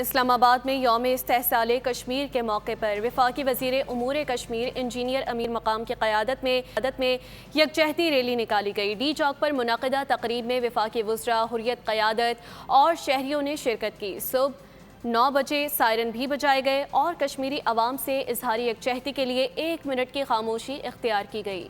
اسلام آباد میں یوم استحصال کشمیر کے موقع پر وفاقی وزیر امور کشمیر انجینئر امیر مقام کی قیادت میں یکجہتی ریلی نکالی گئی۔ ڈی چوک پر منعقدہ تقریب میں وفاقی وزراء، حریت قیادت اور شہریوں نے شرکت کی۔ صبح 9 بجے سائرن بھی بجائے گئے اور کشمیری عوام سے اظہار یکجہتی کے لیے 1 منٹ کی خاموشی اختیار کی گئی۔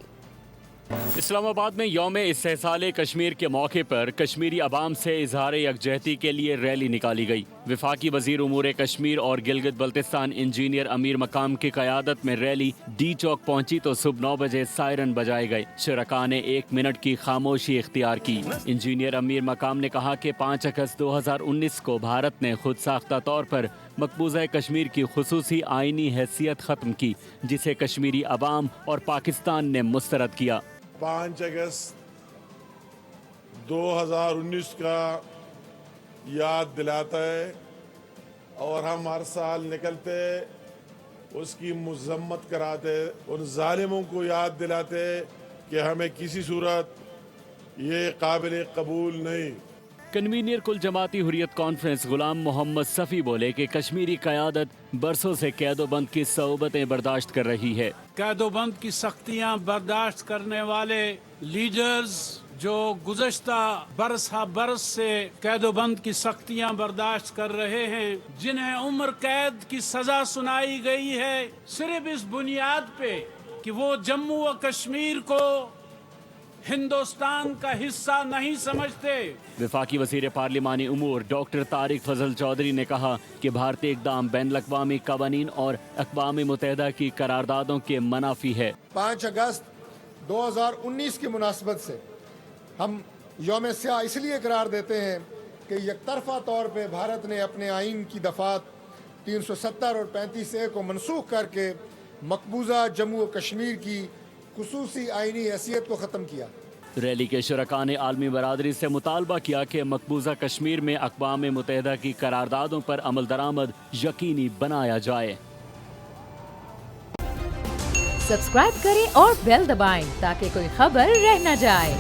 اسلام آباد میں یوم استحصال کشمیر کے موقع پر کشمیری عوام سے اظہار یکجہتی کے لیے ریلی نکالی گئی۔ وفاقی وزیر امور کشمیر اور گلگت بلتستان انجینئر امیر مقام کی قیادت میں ریلی ڈی چوک پہنچی تو صبح 9 بجے سائرن بجائے گئے۔ شرکاء نے 1 منٹ کی خاموشی اختیار کی۔ انجینئر امیر مقام نے کہا کہ 5 اگست 2019 کو بھارت نے خود ساختہ طور پر مقبوضہ کشمیر کی خصوصی آئینی حیثیت ختم کی، جسے کشمیری عوام اور پاکستان نے مسترد کیا۔ 5 اگست 2019 کا یاد دلاتا ہے اور ہم ہر سال نکلتے اس کی مذمت کراتے، ان ظالموں کو یاد دلاتے کہ ہمیں کسی صورت یہ قابل قبول نہیں۔ کنوینر کل جماعتی حریت کانفرنس غلام محمد صفی بولے کہ کشمیری قیادت برسوں سے قید و بند کی صعوبتیں برداشت کر رہی ہے۔ قید و بند کی سختیاں برداشت کرنے والے لیڈرز جو گزشتہ برس سے قید و بند کی سختیاں برداشت کر رہے ہیں، جنہیں عمر قید کی سزا سنائی گئی ہے، صرف اس بنیاد پہ کہ وہ جموں و کشمیر کو ہندوستان کا حصہ نہیں سمجھتے۔ وفاقی وزیر پارلیمانی امور ڈاکٹر طارق فضل چودھری نے کہا کہ بھارتی اقدام بین الاقوامی قوانین اور اقوام متحدہ کی قراردادوں کے منافی ہے۔ 5 اگست 2019 کی مناسبت سے ہم یوم سیاہ اس لیے قرار دیتے ہیں کہ یک طرفہ طور پہ بھارت نے اپنے آئین کی دفعات 370 اور 35A کو منسوخ کر کے مقبوضہ جموں و کشمیر کی خصوصی آئینی حیثیت کو ختم کیا۔ ریلی کے شرکاء نے عالمی برادری سے مطالبہ کیا کہ مقبوضہ کشمیر میں اقوام متحدہ کی قراردادوں پر عمل درآمد یقینی بنایا جائے۔ سبسکرائب کریں اور بیل دبائیں تاکہ کوئی خبر رہ نہ جائے۔